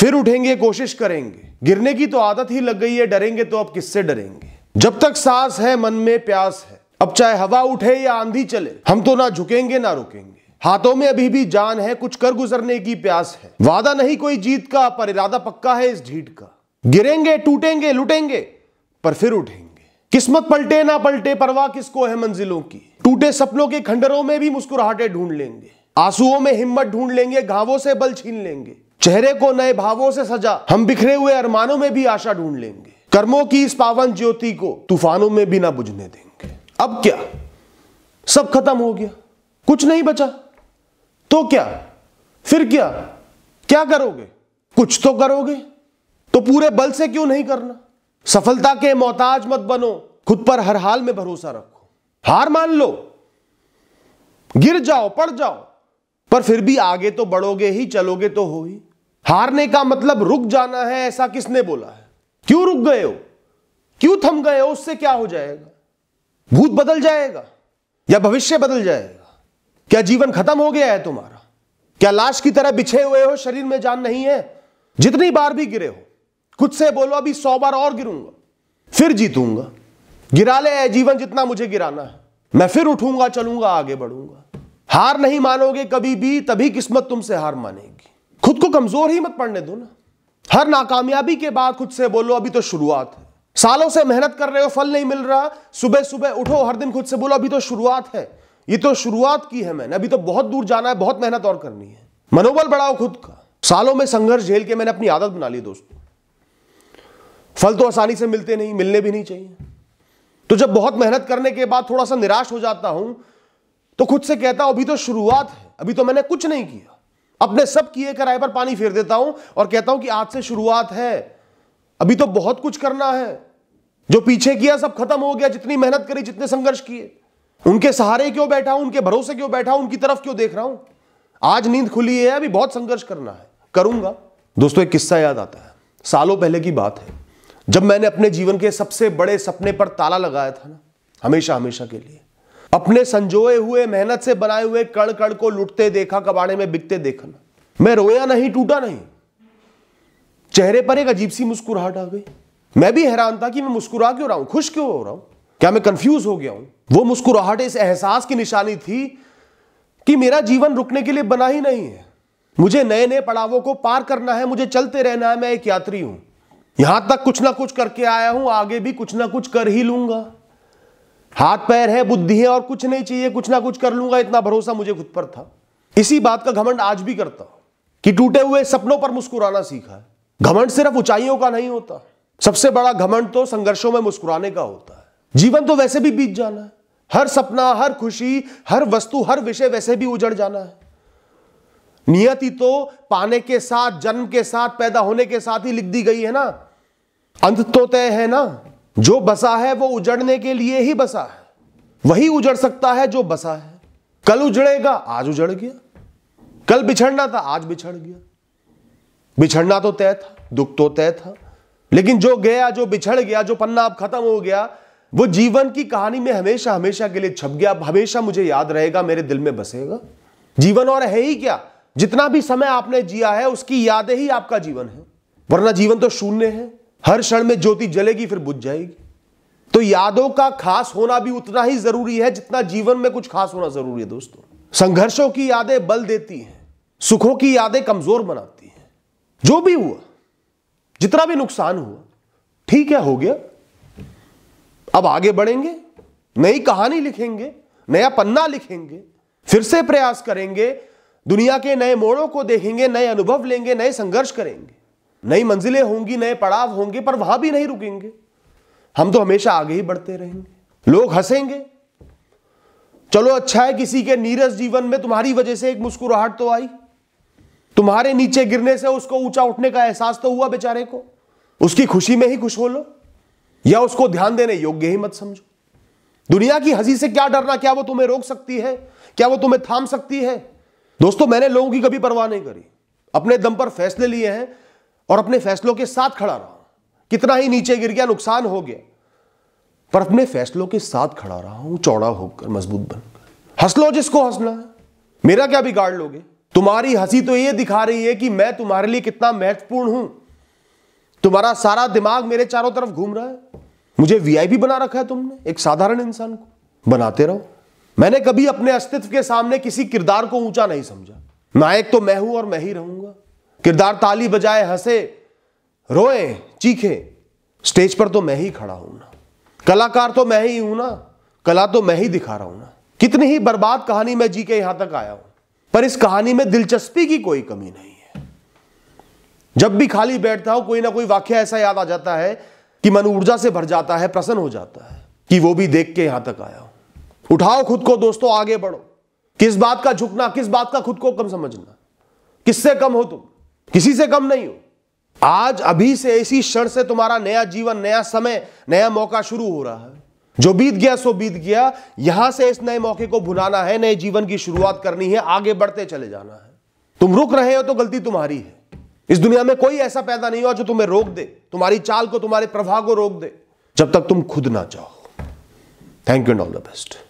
फिर उठेंगे, कोशिश करेंगे। गिरने की तो आदत ही लग गई है, डरेंगे तो अब किससे डरेंगे। जब तक सांस है मन में प्यास है, अब चाहे हवा उठे या आंधी चले, हम तो ना झुकेंगे ना रुकेंगे। हाथों में अभी भी जान है, कुछ कर गुजरने की प्यास है। वादा नहीं कोई जीत का, पर इरादा पक्का है इस ढीठ का। गिरेंगे, टूटेंगे, लुटेंगे, पर फिर उठेंगे। किस्मत पलटे ना पलटे, परवाह किसको है मंजिलों की। टूटे सपनों के खंडरों में भी मुस्कुराहटें ढूंढ लेंगे। आंसुओं में हिम्मत ढूंढ लेंगे, घावों से बल छीन लेंगे। चेहरे को नए भावों से सजा, हम बिखरे हुए अरमानों में भी आशा ढूंढ लेंगे। कर्मों की इस पावन ज्योति को तूफानों में भी ना बुझने देंगे। अब क्या, सब खत्म हो गया, कुछ नहीं बचा, तो क्या, फिर क्या, क्या करोगे? कुछ तो करोगे, तो पूरे बल से क्यों नहीं करना? सफलता के मोहताज मत बनो, खुद पर हर हाल में भरोसा रखो। हार मान लो, गिर जाओ, पड़ जाओ, पर फिर भी आगे तो बढ़ोगे ही, चलोगे तो हो ही। हारने का मतलब रुक जाना है, ऐसा किसने बोला है? क्यों रुक गए हो, क्यों थम गए हो? उससे क्या हो जाएगा? भूत बदल जाएगा या भविष्य बदल जाएगा? क्या जीवन खत्म हो गया है तुम्हारा? क्या लाश की तरह बिछे हुए हो, शरीर में जान नहीं है? जितनी बार भी गिरे हो, खुद से बोलो अभी 100 बार और गिरूंगा, फिर जीतूंगा। गिरा ले है जीवन जितना मुझे गिराना है, मैं फिर उठूंगा, चलूंगा, आगे बढ़ूंगा। हार नहीं मानोगे कभी भी, तभी किस्मत तुमसे हार मानेगी। खुद को कमजोर ही मत पड़ने दो ना। हर नाकामयाबी के बाद खुद से बोलो अभी तो शुरुआत है। सालों से मेहनत कर रहे हो, फल नहीं मिल रहा, सुबह सुबह उठो, हर दिन खुद से बोलो अभी तो शुरुआत है। ये तो शुरुआत की है मैंने, अभी तो बहुत दूर जाना है, बहुत मेहनत और करनी है। मनोबल बढ़ाओ खुद का। सालों में संघर्ष झेल के मैंने अपनी आदत बना ली दोस्तों। फल तो आसानी से मिलते नहीं, मिलने भी नहीं चाहिए। तो जब बहुत मेहनत करने के बाद थोड़ा सा निराश हो जाता हूं, तो खुद से कहता हूं अभी तो शुरुआत है, अभी तो मैंने कुछ नहीं किया। अपने सब किए कराए पर पानी फेर देता हूं और कहता हूं कि आज से शुरुआत है, अभी तो बहुत कुछ करना है। जो पीछे किया सब खत्म हो गया, जितनी मेहनत करी, जितने संघर्ष किए, उनके सहारे क्यों बैठा हूं, उनके भरोसे क्यों बैठा हूं, उनकी तरफ क्यों देख रहा हूं? आज नींद खुली है, अभी बहुत संघर्ष करना है, करूंगा। दोस्तों एक किस्सा याद आता है, सालों पहले की बात है, जब मैंने अपने जीवन के सबसे बड़े सपने पर ताला लगाया था ना, हमेशा हमेशा के लिए। अपने संजोए हुए, मेहनत से बनाए हुए कण कण को लुटते देखा, कबाड़े में बिकते देखा ना। मैं रोया नहीं, टूटा नहीं, चेहरे पर एक अजीब सी मुस्कुराहट आ गई। मैं भी हैरान था कि मैं मुस्कुरा क्यों रहा हूं, खुश क्यों हो रहा हूं, क्या मैं कंफ्यूज हो गया हूं? वो मुस्कुराहट इस एहसास की निशानी थी कि मेरा जीवन रुकने के लिए बना ही नहीं है। मुझे नए नए पड़ावों को पार करना है, मुझे चलते रहना है। मैं एक यात्री हूं, यहां तक कुछ ना कुछ करके आया हूं, आगे भी कुछ ना कुछ कर ही लूंगा। हाथ पैर है, बुद्धि है और कुछ नहीं चाहिए, कुछ ना कुछ कर लूंगा, इतना भरोसा मुझे खुद पर था। इसी बात का घमंड आज भी करता हूं कि टूटे हुए सपनों पर मुस्कुराना सीखा है। घमंड सिर्फ ऊंचाइयों का नहीं होता, सबसे बड़ा घमंड तो संघर्षों में मुस्कुराने का होता है। जीवन तो वैसे भी बीत जाना है, हर सपना, हर खुशी, हर वस्तु, हर विषय वैसे भी उजड़ जाना है। नियति तो पाने के साथ, जन्म के साथ, पैदा होने के साथ ही लिख दी गई है ना। अंत तो तय है ना, जो बसा है वो उजड़ने के लिए ही बसा है। वही उजड़ सकता है जो बसा है। कल उजड़ेगा, आज उजड़ गया। कल बिछड़ना था, आज बिछड़ गया। बिछड़ना तो तय था, दुख तो तय था, लेकिन जो गया, जो बिछड़ गया, जो पन्ना अब खत्म हो गया, वो जीवन की कहानी में हमेशा हमेशा के लिए छप गया, हमेशा मुझे याद रहेगा, मेरे दिल में बसेगा। जीवन और है ही क्या, जितना भी समय आपने जिया है उसकी यादें ही आपका जीवन है, वरना जीवन तो शून्य है। हर क्षण में ज्योति जलेगी फिर बुझ जाएगी। तो यादों का खास होना भी उतना ही जरूरी है जितना जीवन में कुछ खास होना जरूरी है दोस्तों। संघर्षों की यादें बल देती हैं, सुखों की यादें कमजोर बनाती हैं। जो भी हुआ, जितना भी नुकसान हुआ, ठीक है, हो गया। अब आगे बढ़ेंगे, नई कहानी लिखेंगे, नया पन्ना लिखेंगे, फिर से प्रयास करेंगे, दुनिया के नए मोड़ों को देखेंगे, नए अनुभव लेंगे, नए संघर्ष करेंगे, नई मंजिलें होंगी, नए पड़ाव होंगे, पर वहां भी नहीं रुकेंगे। हम तो हमेशा आगे ही बढ़ते रहेंगे। लोग हंसेंगे, चलो अच्छा है, किसी के नीरस जीवन में तुम्हारी वजह से एक मुस्कुराहट तो आई। तुम्हारे नीचे गिरने से उसको ऊंचा उठने का एहसास तो हुआ बेचारे को। उसकी खुशी में ही खुश हो लो, या उसको ध्यान देने योग्य ही मत समझो। दुनिया की हंसी से क्या डरना, क्या वो तुम्हें रोक सकती है, क्या वो तुम्हें थाम सकती है? दोस्तों मैंने लोगों की कभी परवाह नहीं करी, अपने दम पर फैसले लिए हैं और अपने फैसलों के साथ खड़ा रहा हूं। कितना ही नीचे गिर गया, नुकसान हो गया, पर अपने फैसलों के साथ खड़ा रहा हूं, चौड़ा होकर, मजबूत बनकर। हंस लो जिसको हंसना है, मेरा क्या बिगाड़ लोगे? तुम्हारी हंसी तो ये दिखा रही है कि मैं तुम्हारे लिए कितना महत्वपूर्ण हूं। तुम्हारा सारा दिमाग मेरे चारों तरफ घूम रहा है। मुझे वीआईपी बना रखा है तुमने, एक साधारण इंसान को। बनाते रहो। मैंने कभी अपने अस्तित्व के सामने किसी किरदार को ऊंचा नहीं समझा। नायक तो मैं हूं और मैं ही रहूंगा। किरदार ताली बजाए, हंसे, रोए, चीखे, स्टेज पर तो मैं ही खड़ा हूं ना। कलाकार तो मैं ही हूं ना, कला तो मैं ही दिखा रहा हूं ना। कितनी ही बर्बाद कहानी मैं जी के यहां तक आया हूं, पर इस कहानी में दिलचस्पी की कोई कमी नहीं है। जब भी खाली बैठता हूं, कोई ना कोई वाक्य ऐसा याद आ जाता है कि मन ऊर्जा से भर जाता है, प्रसन्न हो जाता है कि वो भी देख के यहां तक आया हूं। उठाओ खुद को दोस्तों, आगे बढ़ो। किस बात का झुकना, किस बात का खुद को कम समझना। किससे कम हो तुम? किसी से कम नहीं हो। आज अभी से इसी क्षण से तुम्हारा नया जीवन, नया समय, नया मौका शुरू हो रहा है। जो बीत गया सो बीत गया। यहां से इस नए मौके को भुनाना है, नए जीवन की शुरुआत करनी है, आगे बढ़ते चले जाना है। तुम रुक रहे हो तो गलती तुम्हारी है। इस दुनिया में कोई ऐसा पैदा नहीं हुआ जो तुम्हें रोक दे, तुम्हारी चाल को, तुम्हारे प्रवाह को रोक दे, जब तक तुम खुद ना चाहो। Thank you and all the best.